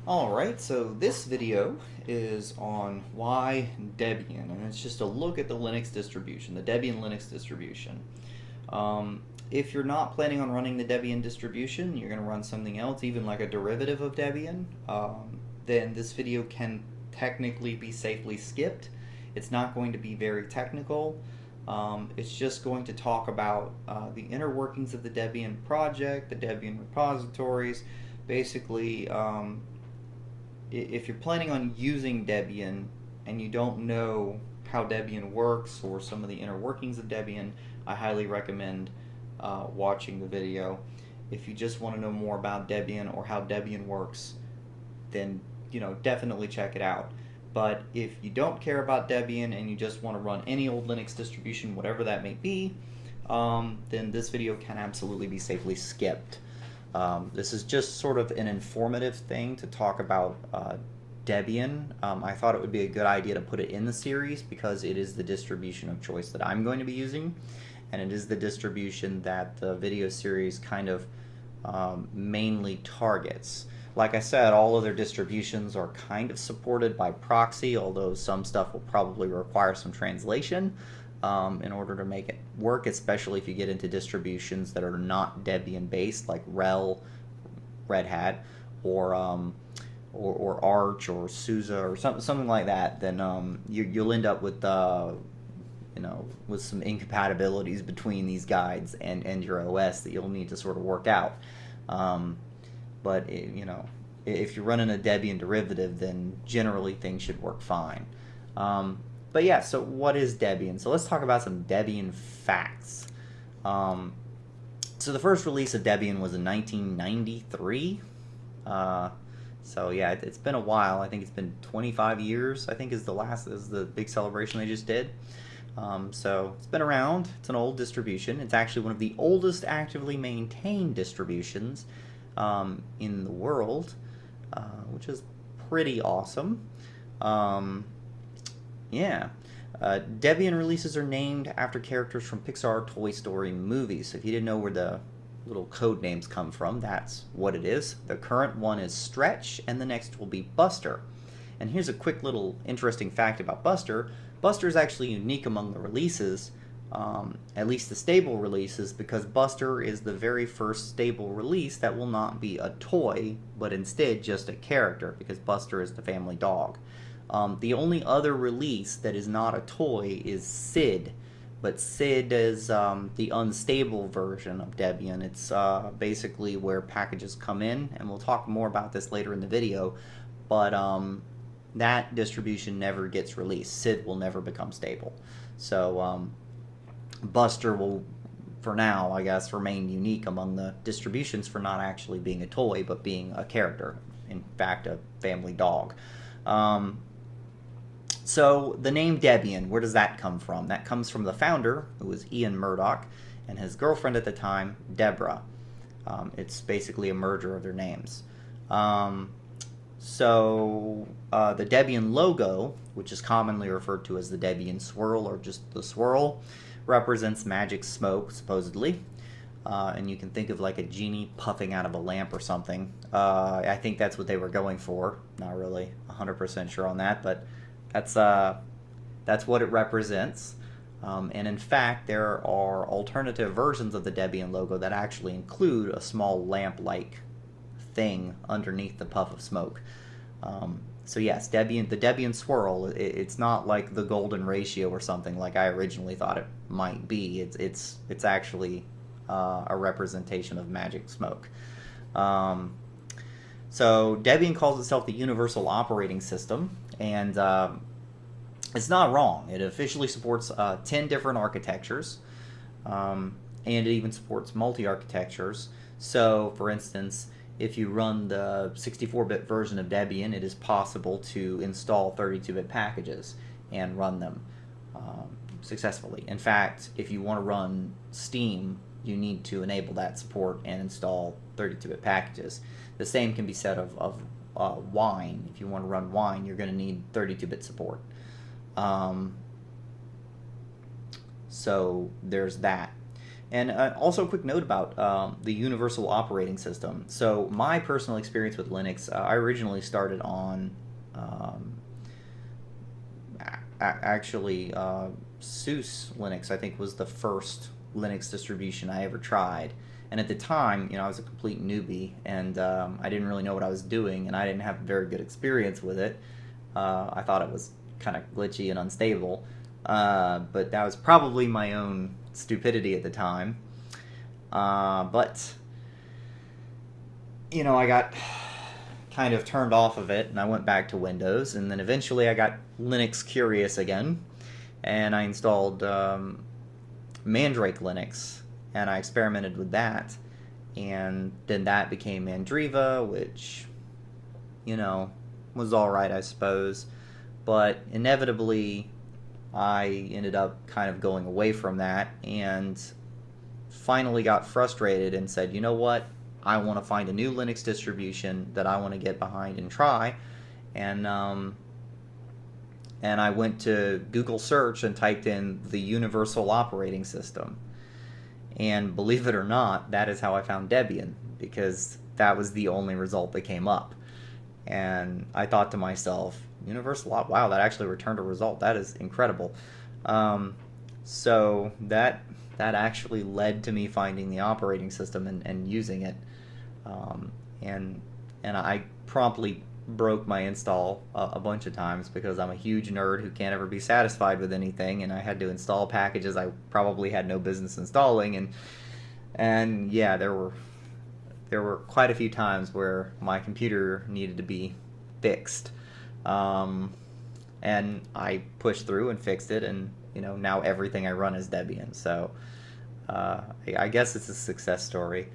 Alright, so this video is on why Debian, and it's just a look at the Linux distribution, the Debian Linux distribution. If you're not planning on running the Debian distribution, you're going to run something else, even like a derivative of Debian, then this video can technically be safely skipped. It's not going to be very technical. It's just going to talk about the inner workings of the Debian project, the Debian repositories, basically. If you're planning on using Debian and you don't know how Debian works or some of the inner workings of Debian, I highly recommend watching the video. If you just want to know more about Debian or how Debian works, then definitely check it out. But if you don't care about Debian and you just want to run any old Linux distribution, whatever that may be, then this video can absolutely be safely skipped. This is just sort of an informative thing to talk about Debian. I thought it would be a good idea to put it in the series because it is the distribution of choice that I'm going to be using, and it is the distribution that the video series kind of mainly targets. Like I said, all other distributions are kind of supported by proxy, although some stuff will probably require some translation in order to make it work, especially if you get into distributions that are not Debian based, like RHEL, Red Hat, or Arch or SUSE or something like that. Then you'll end up with with some incompatibilities between these guides and your OS that you'll need to sort of work out. But if you're running a Debian derivative, then generally things should work fine. But yeah, so what is Debian? So let's talk about some Debian facts. So the first release of Debian was in 1993. So yeah, it's been a while. I think it's been 25 years, I think is the big celebration they just did. So it's been around. It's an old distribution. It's actually one of the oldest actively maintained distributions in the world, which is pretty awesome. Yeah. Debian releases are named after characters from Pixar Toy Story movies. So if you didn't know where the little code names come from, that's what it is. The current one is Stretch, and the next will be Buster. And here's a quick little interesting fact about Buster. Buster is actually unique among the releases, at least the stable releases, because Buster is the very first stable release that will not be a toy, but instead just a character, because Buster is the family dog. The only other release that is not a toy is Sid, but Sid is the unstable version of Debian. It's basically where packages come in, and we'll talk more about this later in the video, but that distribution never gets released. Sid will never become stable. So Buster will, for now, I guess, remain unique among the distributions for not actually being a toy, but being a character. In fact, a family dog. So the name Debian, where does that come from? That comes from the founder, who was Ian Murdoch, and his girlfriend at the time, Deborah. It's basically a merger of their names. So the Debian logo, which is commonly referred to as the Debian swirl or just the swirl, represents magic smoke, supposedly. And you can think of like a genie puffing out of a lamp or something. I think that's what they were going for. Not really 100% sure on that, but that's what it represents. And in fact, there are alternative versions of the Debian logo that actually include a small lamp-like thing underneath the puff of smoke. So yes, the Debian swirl, it's not like the golden ratio or something like I originally thought it might be. It's actually a representation of magic smoke. So Debian calls itself the Universal Operating System, and it's not wrong. It officially supports 10 different architectures, and it even supports multi-architectures. So, for instance, if you run the 64-bit version of Debian, it is possible to install 32-bit packages and run them successfully. In fact, if you want to run Steam, you need to enable that support and install 32-bit packages. The same can be said of Wine. If you want to run Wine, you're going to need 32-bit support. So there's that. And also a quick note about the universal operating system. So my personal experience with Linux, I originally started on actually SUSE Linux, I think, was the first Linux distribution I ever tried. And at the time, I was a complete newbie, and I didn't really know what I was doing, and I didn't have very good experience with it. I thought it was kind of glitchy and unstable, but that was probably my own stupidity at the time. But I got kind of turned off of it, and I went back to Windows, and then eventually I got Linux curious again, and I installed Mandrake Linux, and I experimented with that, and then that became Mandriva, which was alright, I suppose, but inevitably I ended up kind of going away from that, and finally got frustrated and said, you know what, I want to find a new Linux distribution that I want to get behind and try. And I went to Google search and typed in the universal operating system. And believe it or not, that is how I found Debian, because that was the only result that came up. And I thought to myself, universal wow, that actually returned a result. That is incredible. So that actually led to me finding the operating system and using it. And I promptly broke my install a bunch of times because I'm a huge nerd who can't ever be satisfied with anything, and I had to install packages I probably had no business installing, and yeah, there were quite a few times where my computer needed to be fixed, and I pushed through and fixed it, and now everything I run is Debian. So I guess it's a success story.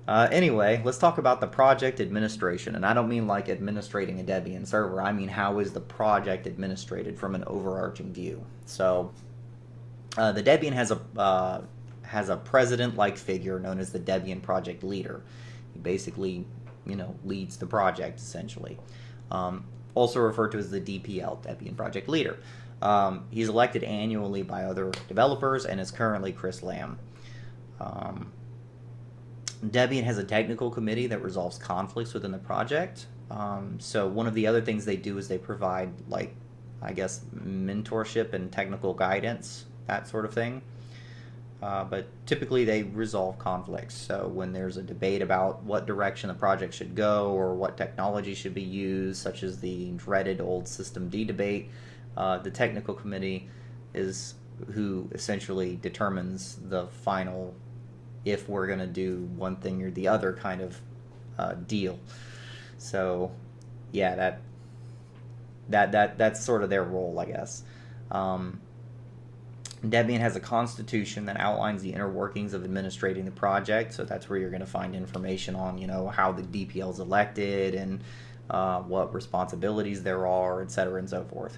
Anyway, let's talk about the project administration. And I don't mean like administrating a Debian server. I mean, how is the project administrated from an overarching view? So the Debian has a president-like figure known as the Debian project leader. He basically, leads the project, essentially. Also referred to as the DPL, Debian project leader. He's elected annually by other developers and is currently Chris Lamb. Debian has a technical committee that resolves conflicts within the project. So one of the other things they do is they provide, mentorship and technical guidance, that sort of thing. But typically they resolve conflicts. So when there's a debate about what direction the project should go or what technology should be used, such as the dreaded old systemd debate, the technical committee is who essentially determines the final, if we're going to do one thing or the other kind of deal. So yeah, that's sort of their role, I guess. Debian has a constitution that outlines the inner workings of administrating the project, so that's where you're going to find information on how the DPL is elected and what responsibilities there are, etc., and so forth.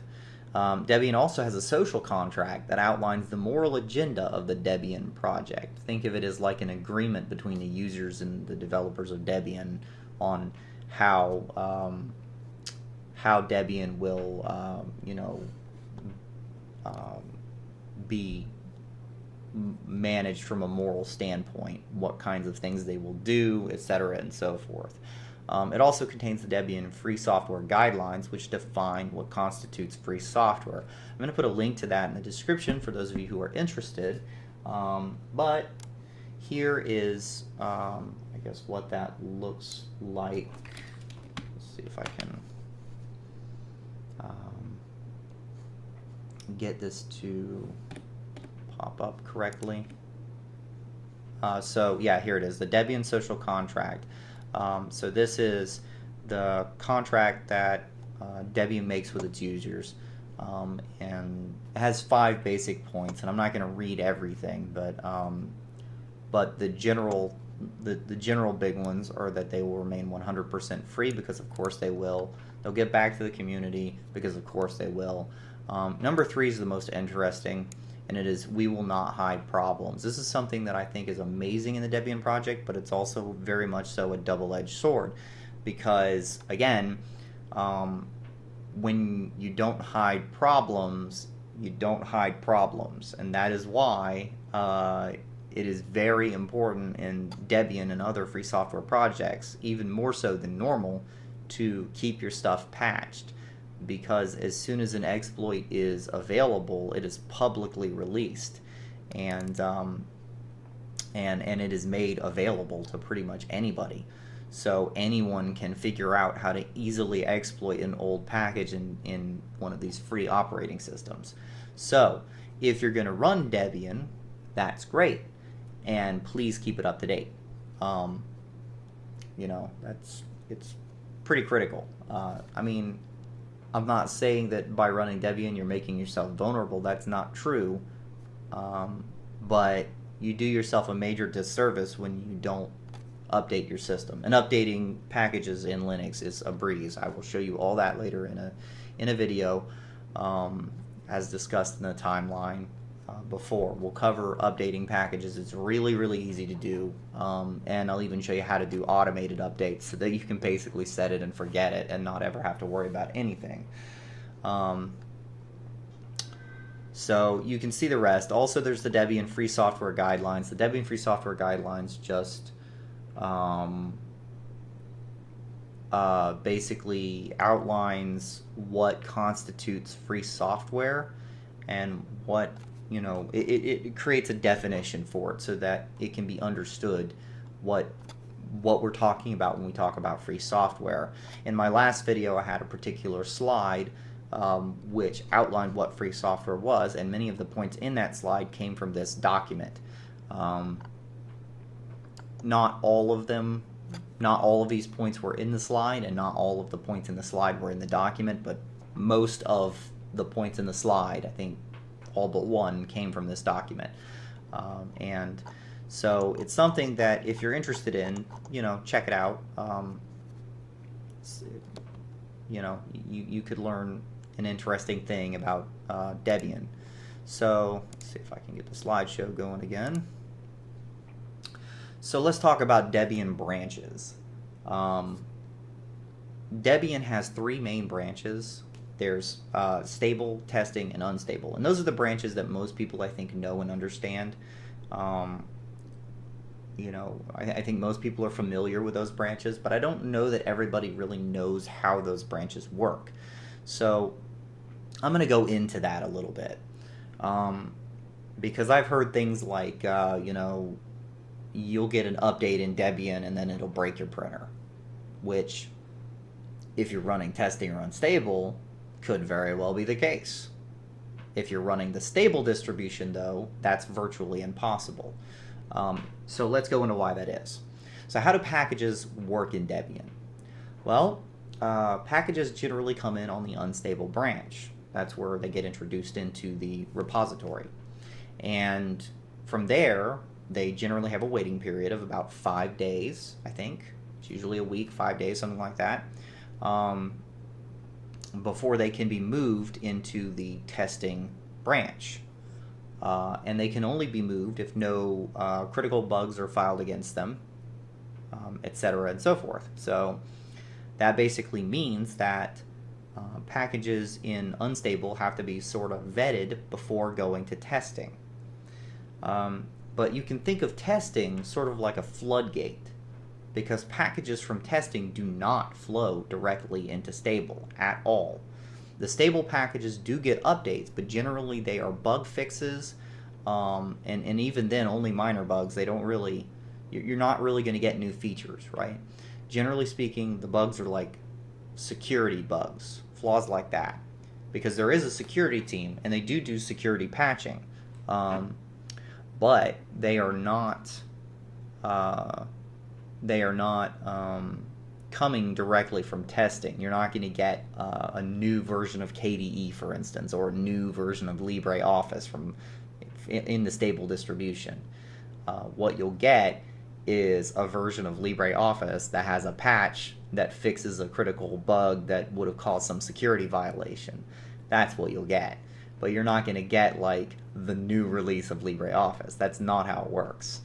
Debian also has a social contract that outlines the moral agenda of the Debian project. Think of it as like an agreement between the users and the developers of Debian on how Debian will, be managed from a moral standpoint, what kinds of things they will do, etc., and so forth. It also contains the Debian Free Software Guidelines, which define what constitutes free software. I'm going to put a link to that in the description for those of you who are interested. But here is, I guess, what that looks like. Let's see if I can get this to pop up correctly. So yeah, here it is, the Debian Social Contract. So this is the contract that Debian makes with its users, and it has 5 basic points. And I'm not going to read everything, but the general big ones are that they will remain 100% free, because of course they will. They'll get back to the community, because of course they will. Number 3 is the most interesting, and it is, we will not hide problems. This is something that I think is amazing in the Debian project, but it's also very much so a double-edged sword, because again, when you don't hide problems, you don't hide problems, and that is why it is very important in Debian and other free software projects, even more so than normal, to keep your stuff patched, because as soon as an exploit is available, it is publicly released, and it is made available to pretty much anybody. So anyone can figure out how to easily exploit an old package in one of these free operating systems. So if you're going to run Debian, that's great, and please keep it up to date. You know, it's pretty critical. I mean, I'm not saying that by running Debian you're making yourself vulnerable. That's not true. But you do yourself a major disservice when you don't update your system. And updating packages in Linux is a breeze. I will show you all that later in a video, as discussed in the timeline before. We'll cover updating packages. It's really, really easy to do, and I'll even show you how to do automated updates so that you can basically set it and forget it and not ever have to worry about anything. So you can see the rest. Also, there's the Debian Free Software Guidelines. The Debian Free Software Guidelines just basically outlines what constitutes free software and what, you know, it creates a definition for it so that it can be understood what we're talking about when we talk about free software. In my last video, I had a particular slide which outlined what free software was, and many of the points in that slide came from this document. Not all of them, not all of these points were in the slide, and not all of the points in the slide were in the document, but most of the points in the slide, I think all but one, came from this document. And so it's something that if you're interested in, you know, check it out. You know, you could learn an interesting thing about Debian. So let's see if I can get the slideshow going again. So let's talk about Debian branches. Debian has three main branches. There's stable, testing, and unstable. And those are the branches that most people, I think, know and understand. You know, I think most people are familiar with those branches, but I don't know that everybody really knows how those branches work. So I'm going to go into that a little bit. Because I've heard things like, you know, you'll get an update in Debian and then it'll break your printer, which, if you're running testing or unstable, could very well be the case. If you're running the stable distribution, though, that's virtually impossible. So let's go into why that is. So how do packages work in Debian? Well, packages generally come in on the unstable branch. That's where they get introduced into the repository. And from there, they generally have a waiting period of about 5 days, I think. It's usually a week, 5 days, something like that, before they can be moved into the testing branch. And they can only be moved if no critical bugs are filed against them, etc., and so forth. So that basically means that packages in unstable have to be sort of vetted before going to testing. But you can think of testing sort of like a floodgate, because packages from testing do not flow directly into stable at all. The stable packages do get updates, but generally they are bug fixes, and even then only minor bugs. They don't really, you're not really going to get new features, right? Generally speaking, the bugs are like security bugs, flaws like that, because there is a security team and they do security patching, but they are not coming directly from testing. You're not going to get a new version of KDE, for instance, or a new version of LibreOffice in the stable distribution. What you'll get is a version of LibreOffice that has a patch that fixes a critical bug that would have caused some security violation. That's what you'll get. But you're not going to get like the new release of LibreOffice. That's not how it works.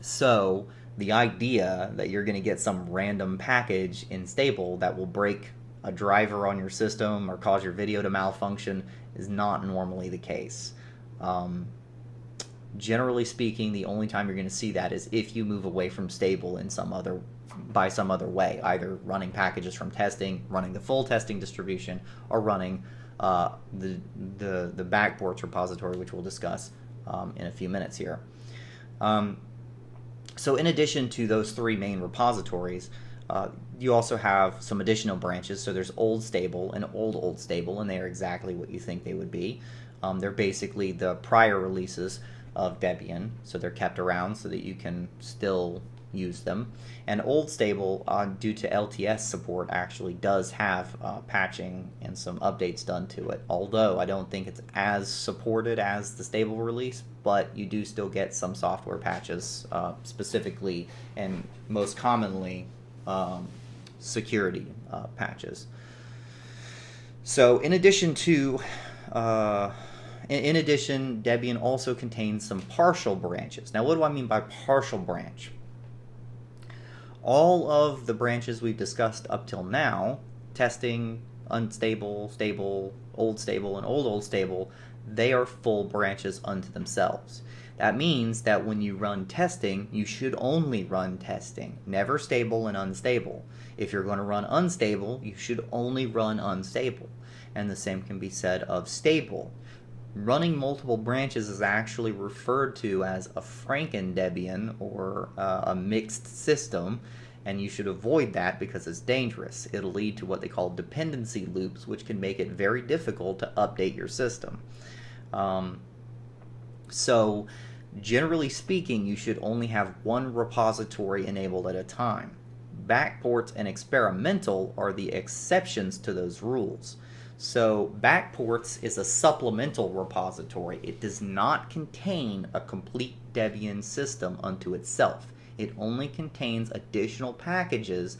So the idea that you're going to get some random package in stable that will break a driver on your system or cause your video to malfunction is not normally the case. Generally speaking, the only time you're going to see that is if you move away from stable in by some other way, either running packages from testing, running the full testing distribution, or running the backports repository, which we'll discuss in a few minutes here. So in addition to those three main repositories, you also have some additional branches. So there's old stable and old stable, and they are exactly what you think they would be. They're basically the prior releases of Debian, so they're kept around so that you can still use them. And old stable, due to LTS support, actually does have patching and some updates done to it, although I don't think it's as supported as the stable release, but you do still get some software patches, specifically and most commonly security patches. So in addition, Debian also contains some partial branches. Now, what do I mean by partial branch? All of the branches we've discussed up till now, testing, unstable, stable, old stable, and old stable, they are full branches unto themselves. That means that when you run testing, you should only run testing, never stable and unstable. If you're going to run unstable, you should only run unstable. And the same can be said of stable. Running multiple branches is actually referred to as a Franken-Debian, or a mixed system, and you should avoid that because it's dangerous. It'll lead to what they call dependency loops, which can make it very difficult to update your system. So generally speaking, you should only have one repository enabled at a time. Backports and experimental are the exceptions to those rules. So backports is a supplemental repository. It does not contain a complete Debian system unto itself. It only contains additional packages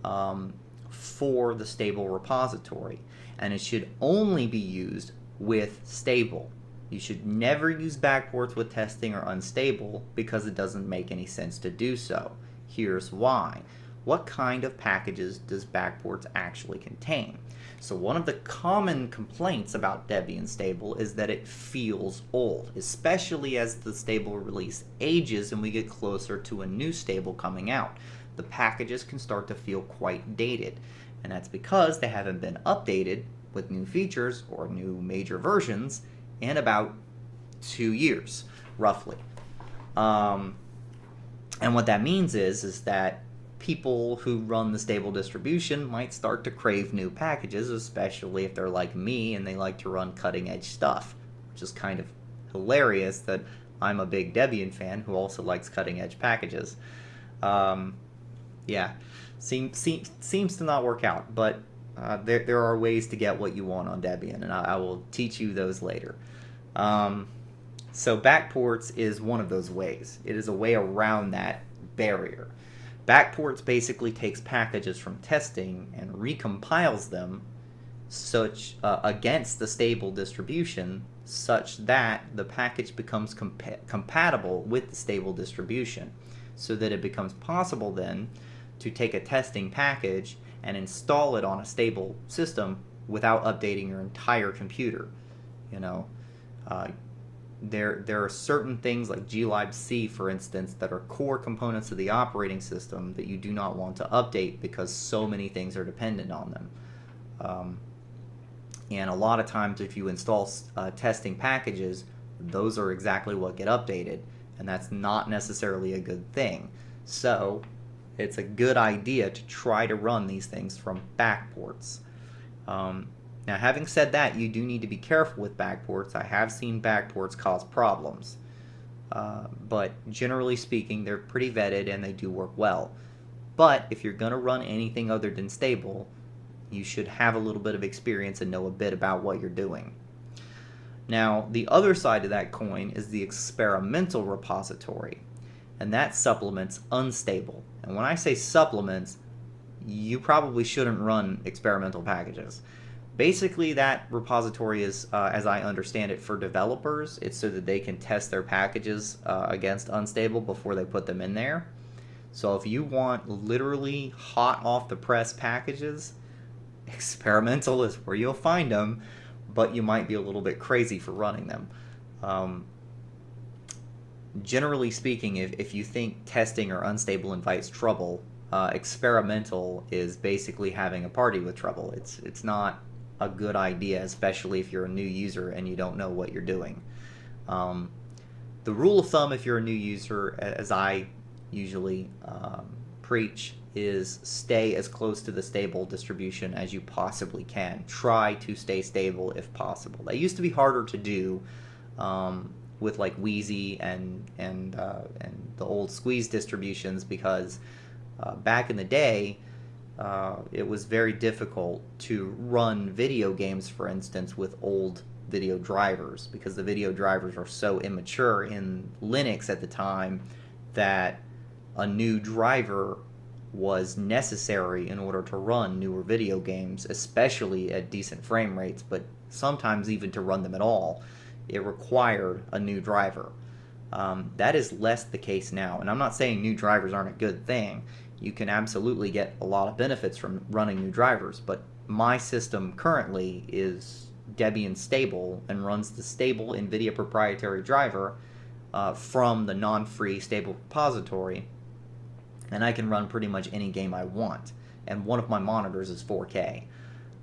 for the stable repository, and it should only be used with stable. You should never use backports with testing or unstable because it doesn't make any sense to do so. Here's why. What kind of packages does backports actually contain? So one of the common complaints about Debian stable is that it feels old, especially as the stable release ages and we get closer to a new stable coming out. The packages can start to feel quite dated, and that's because they haven't been updated with new features or new major versions in about 2 years, roughly. And what that means is that people who run the stable distribution might start to crave new packages, especially if they're like me and they like to run cutting-edge stuff, which is kind of hilarious that I'm a big Debian fan who also likes cutting-edge packages. Yeah, seems to not work out, but there are ways to get what you want on Debian, and I will teach you those later. So backports is one of those ways. It is a way around that barrier. Backports basically takes packages from testing and recompiles them against the stable distribution such that the package becomes compatible with the stable distribution, so that it becomes possible then to take a testing package and install it on a stable system without updating your entire computer. You know, there are certain things like glibc, for instance, that are core components of the operating system that you do not want to update because so many things are dependent on them. And a lot of times if you install testing packages, those are exactly what get updated, and that's not necessarily a good thing. So it's a good idea to try to run these things from backports. Now, having said that, you do need to be careful with backports. I have seen backports cause problems. But generally speaking, they're pretty vetted and they do work well. But if you're going to run anything other than stable, you should have a little bit of experience and know a bit about what you're doing. Now, the other side of that coin is the experimental repository, and that supplements unstable. And when I say supplements, you probably shouldn't run experimental packages. Basically, that repository is, as I understand it, for developers. It's so that they can test their packages against unstable before they put them in there. So if you want literally hot off the press packages, experimental is where you'll find them, but you might be a little bit crazy for running them. generally speaking, if you think testing or unstable invites trouble, experimental is basically having a party with trouble. It's not a good idea, especially if you're a new user and you don't know what you're doing. The rule of thumb if you're a new user, as I usually preach, is stay as close to the stable distribution as you possibly can. Try to stay stable if possible. That used to be harder to do with like Wheezy and the old Squeeze distributions, because back in the day it was very difficult to run video games, for instance, with old video drivers, because the video drivers are so immature in Linux at the time that a new driver was necessary in order to run newer video games, especially at decent frame rates, but sometimes even to run them at all, it required a new driver. That is less the case now, and I'm not saying new drivers aren't a good thing. You can absolutely get a lot of benefits from running new drivers, but my system currently is Debian stable and runs the stable NVIDIA proprietary driver from the non-free stable repository, and I can run pretty much any game I want. And one of my monitors is 4K.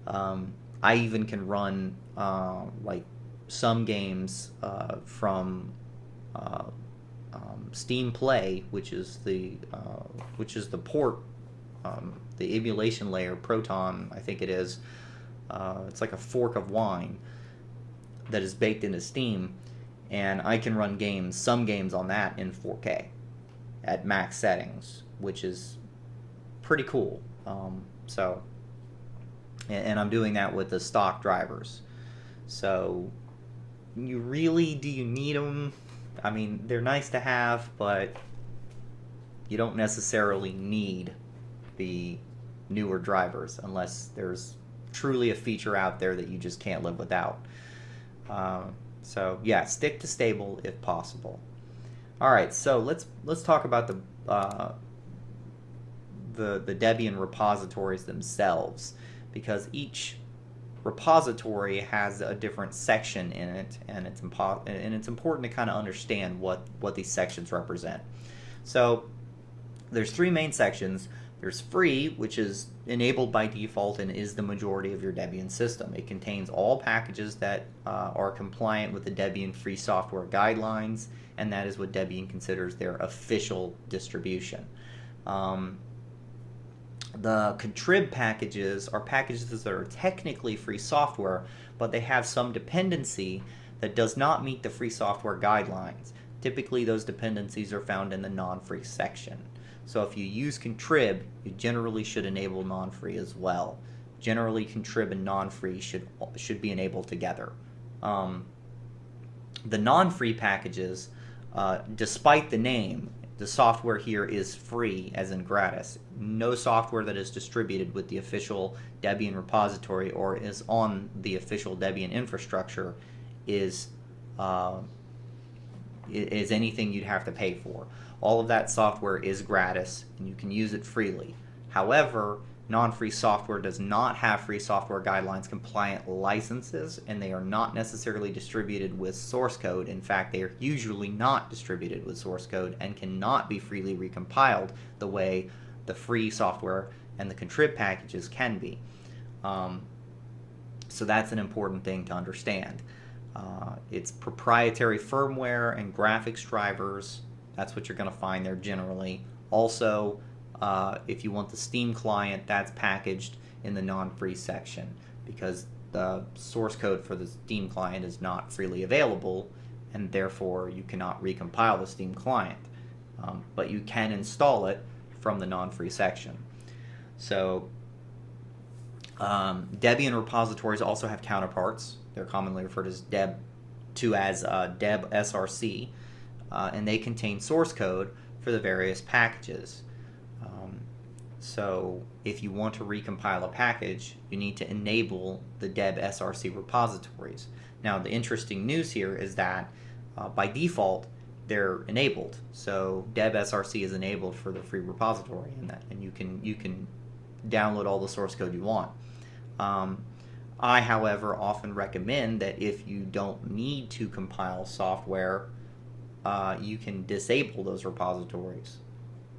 I even can run like some games from Steam Play, which is the port, the emulation layer, Proton, I think it is. It's like a fork of wine that is baked into Steam, and I can run games, some games on that in 4K at max settings, which is pretty cool. And I'm doing that with the stock drivers. So do you need them? I mean, they're nice to have, but you don't necessarily need the newer drivers unless there's truly a feature out there that you just can't live without. So yeah, stick to stable if possible. All right, so let's talk about the Debian repositories themselves, because each repository has a different section in it, and it's important to kind of understand what these sections represent. So there's three main sections. There's free, which is enabled by default and is the majority of your Debian system. It contains all packages that are compliant with the Debian Free Software Guidelines, and that is what Debian considers their official distribution. The contrib packages are packages that are technically free software, but they have some dependency that does not meet the free software guidelines. Typically, those dependencies are found in the non-free section. So if you use contrib, you generally should enable non-free as well. Generally, contrib and non-free should be enabled together. The non-free packages, despite the name, the software here is free, as in gratis. No software that is distributed with the official Debian repository or is on the official Debian infrastructure is anything you'd have to pay for. All of that software is gratis, and you can use it freely. However, non-free software does not have free software guidelines compliant licenses, and they are not necessarily distributed with source code. In fact, they are usually not distributed with source code and cannot be freely recompiled the way the free software and the contrib packages can be. So that's an important thing to understand. It's proprietary firmware and graphics drivers. That's what you're going to find there generally. Also, if you want the Steam client, that's packaged in the non-free section, because the source code for the Steam client is not freely available, and therefore you cannot recompile the Steam client. But you can install it from the non-free section. So Debian repositories also have counterparts. They're commonly referred as Deb SRC, and they contain source code for the various packages. So if you want to recompile a package, you need to enable the Deb SRC repositories. Now, the interesting news here is that by default they're enabled. So Deb SRC is enabled for the free repository, and you can download all the source code you want. I, however, often recommend that if you don't need to compile software you can disable those repositories.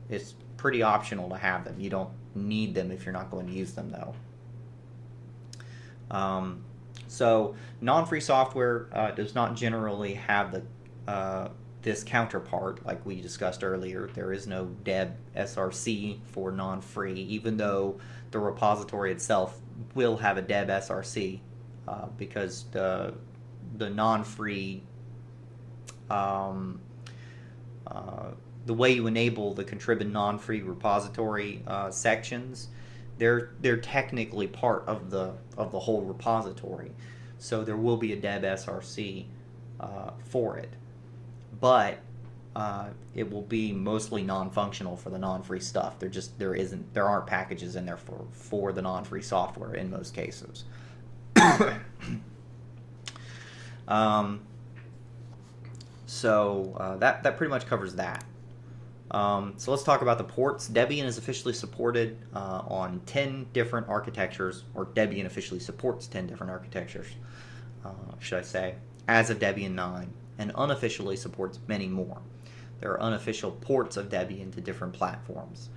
It's pretty optional to have them. You don't need them if you're not going to use them, though. So non-free software does not generally have the this counterpart like we discussed earlier. There is no deb src for non-free, even though the repository itself will have a deb src because the non-free the way you enable the contribute non-free repository sections, they're technically part of the whole repository, so there will be a deb src for it, but it will be mostly non-functional for the non-free stuff. There aren't packages in there for the non-free software in most cases. So that pretty much covers that. So let's talk about the ports. Debian is officially supported on 10 different architectures, or Debian officially supports 10 different architectures, should I say, as of Debian 9, and unofficially supports many more. There are unofficial ports of Debian to different platforms.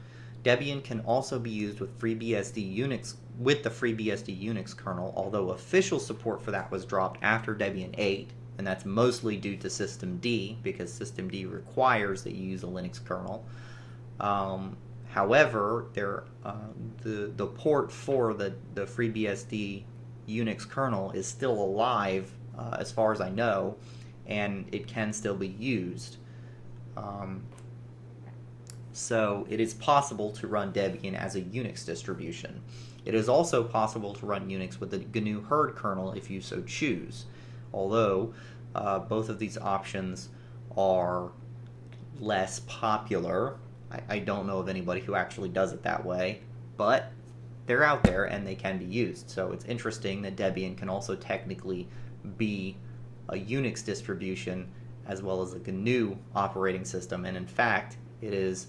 Debian can also be used with FreeBSD Unix, with the FreeBSD Unix kernel, although official support for that was dropped after Debian 8, and that's mostly due to systemd, because systemd requires that you use a Linux kernel. However, the port for the FreeBSD Unix kernel is still alive, as far as I know, and it can still be used. So it is possible to run Debian as a Unix distribution. It is also possible to run Unix with the GNU herd kernel if you so choose, although both of these options are less popular. I don't know of anybody who actually does it that way, but they're out there and they can be used. So it's interesting that Debian can also technically be a Unix distribution as well as a GNU operating system, and in fact it is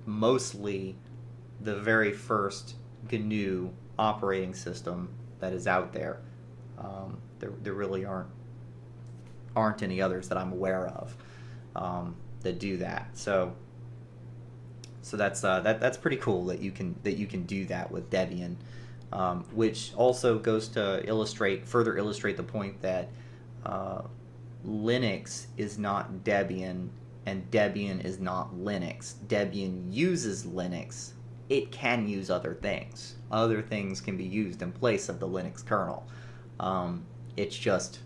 mostly the very first GNU operating system that is out there. There really aren't any others that I'm aware of that do that. So that's pretty cool that you can do that with Debian, which also goes to further illustrate the point that Linux is not Debian and Debian is not Linux. Debian uses Linux. It can use other things. Other things can be used in place of the Linux kernel. It's just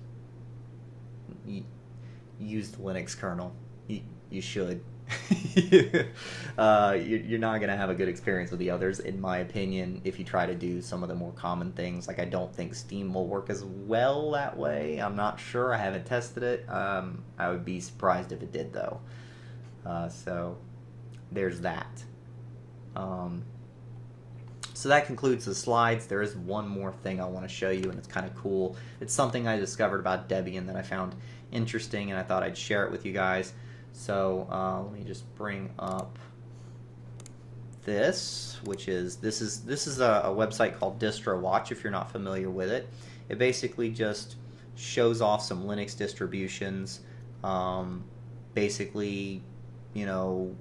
use the Linux kernel. You should. You're not going to have a good experience with the others, in my opinion, if you try to do some of the more common things. Like, I don't think Steam will work as well that way. I'm not sure. I haven't tested it. I would be surprised if it did, though. So there's that. So that concludes the slides. There is one more thing I want to show you, and it's kind of cool. It's something I discovered about Debian that I found interesting, and I thought I'd share it with you guys. So let me just bring up this, which is this is a website called DistroWatch. If you're not familiar with it, it basically just shows off some Linux distributions. Basically, you know,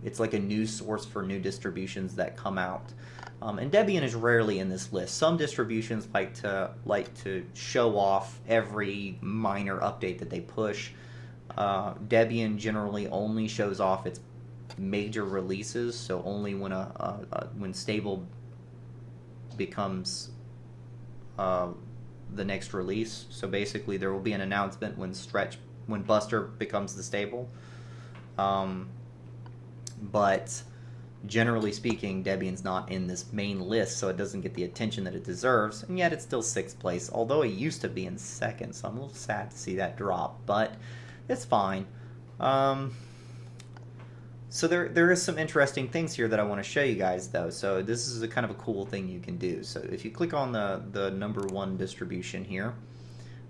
it's like a news source for new distributions that come out. And Debian is rarely in this list. Some distributions like to show off every minor update that they push. Debian generally only shows off its major releases, so only when when stable becomes the next release. So basically, there will be an announcement when Buster becomes the stable. But generally speaking, Debian's not in this main list, so it doesn't get the attention that it deserves, and yet it's still 6th place, although it used to be in 2nd, so I'm a little sad to see that drop, but it's fine. So there is some interesting things here that I want to show you guys, though. So this is a kind of a cool thing you can do. So if you click on the number 1 distribution here,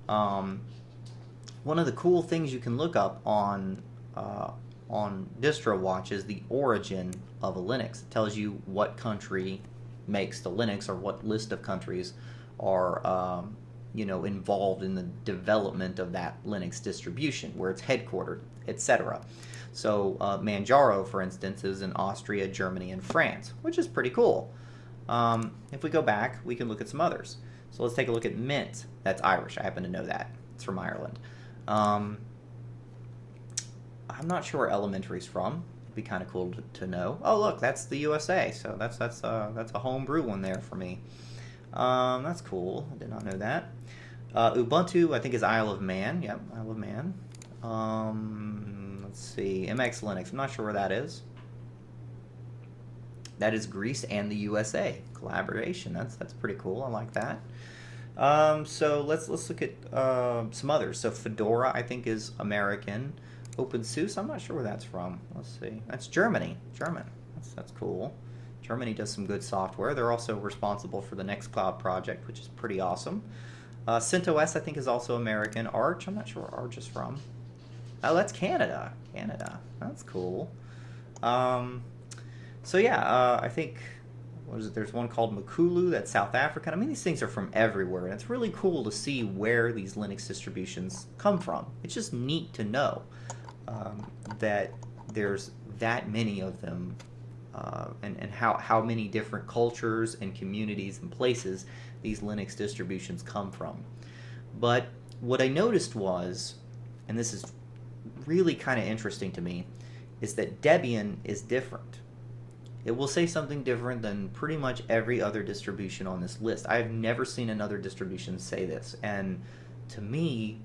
one of the cool things you can look up on DistroWatch is the origin of a Linux. It tells you what country makes the Linux, or what list of countries are involved in the development of that Linux distribution, where it's headquartered, etc. So Manjaro, for instance, is in Austria, Germany, and France, which is pretty cool. If we go back, we can look at some others. So let's take a look at Mint. That's Irish. I happen to know that. It's from Ireland. I'm not sure where Elementary's from. It'd be kind of cool to know. Oh, look, that's the USA. So that's a homebrew one there for me. That's cool. I did not know that. Ubuntu, I think, is Isle of Man. Yep, Isle of Man. Let's see. MX Linux. I'm not sure where that is. That is Greece and the USA. Collaboration. That's pretty cool. I like that. So let's look at some others. So Fedora, I think, is American. OpenSUSE, I'm not sure where that's from. Let's see. That's Germany. German. That's cool. Germany does some good software. They're also responsible for the Nextcloud project, which is pretty awesome. CentOS, I think, is also American. Arch, I'm not sure where Arch is from. Oh, that's Canada. Canada. That's cool. So yeah, I think, what is it? There's one called Makulu, that's South African. I mean, these things are from everywhere, and it's really cool to see where these Linux distributions come from. It's just neat to know that there's that many of them, and how many different cultures and communities and places these Linux distributions come from. But what I noticed was, and this is really kind of interesting to me, is that Debian is different. It will say something different than pretty much every other distribution on this list. I have never seen another distribution say this, and to me,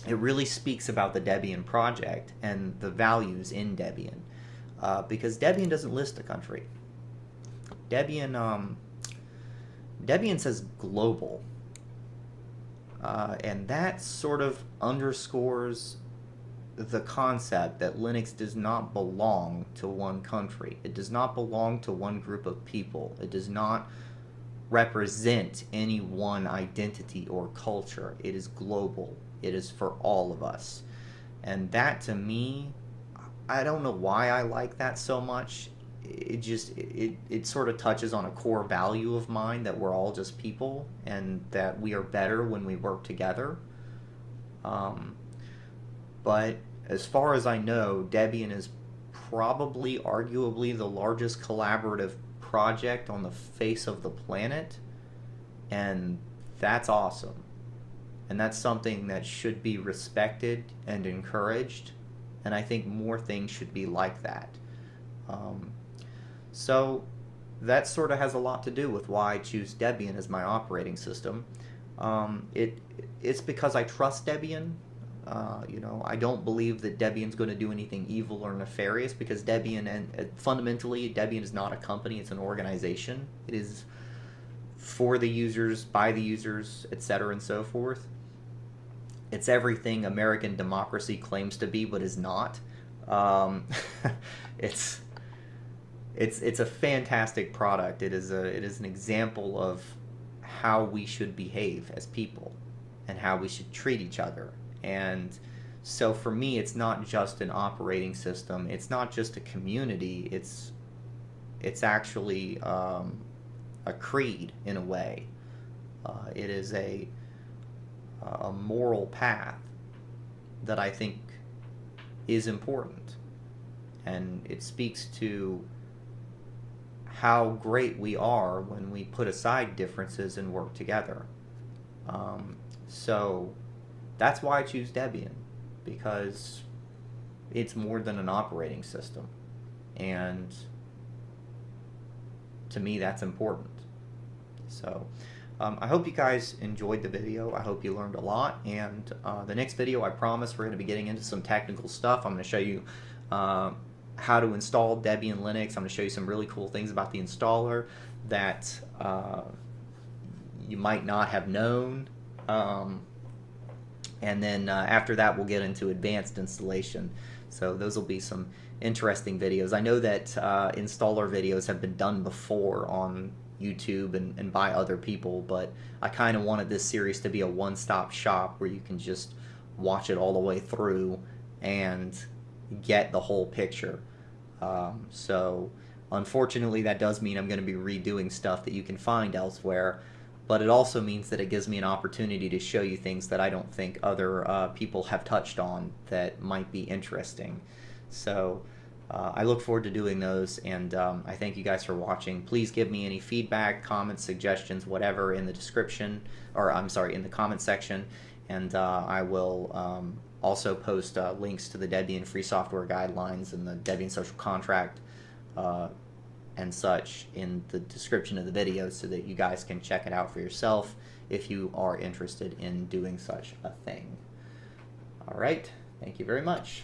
it really speaks about the Debian project and the values in Debian, because Debian doesn't list a country. Debian says global, and that sort of underscores the concept that Linux does not belong to one country. It does not belong to one group of people. It does not represent any one identity or culture. It is global. It is for all of us. And that, to me, I don't know why I like that so much. It sort of touches on a core value of mine, that we're all just people and that we are better when we work together. But as far as I know, Debian is probably, arguably, the largest collaborative project on the face of the planet, and that's awesome. And that's something that should be respected and encouraged, and I think more things should be like that. So that sort of has a lot to do with why I choose Debian as my operating system. It's because I trust Debian. I don't believe that Debian's going to do anything evil or nefarious, because fundamentally, Debian is not a company, it's an organization. It is for the users, by the users, etc. and so forth. It's everything American democracy claims to be, but is not. It's a fantastic product. It is an example of how we should behave as people and how we should treat each other. And so for me, it's not just an operating system. It's not just a community. It's actually a creed in a way. It is a moral path that I think is important, and it speaks to how great we are when we put aside differences and work together. So that's why I choose Debian, because it's more than an operating system, and to me that's important. So I hope you guys enjoyed the video. I hope you learned a lot, and the next video, I promise, we're going to be getting into some technical stuff. I'm going to show you how to install Debian Linux. I'm going to show you some really cool things about the installer that you might not have known. And then after that, we'll get into advanced installation. So those will be some interesting videos. I know that installer videos have been done before on YouTube and by other people, but I kind of wanted this series to be a one-stop shop where you can just watch it all the way through and get the whole picture. So unfortunately, that does mean I'm going to be redoing stuff that you can find elsewhere. but it also means that it gives me an opportunity to show you things that I don't think other people have touched on that might be interesting. So I look forward to doing those, and I thank you guys for watching. Please give me any feedback, comments, suggestions, whatever in the description, or I'm sorry, in the comment section, and I will also post links to the Debian Free Software Guidelines and the Debian Social Contract and such in the description of the video so that you guys can check it out for yourself if you are interested in doing such a thing. All right, thank you very much.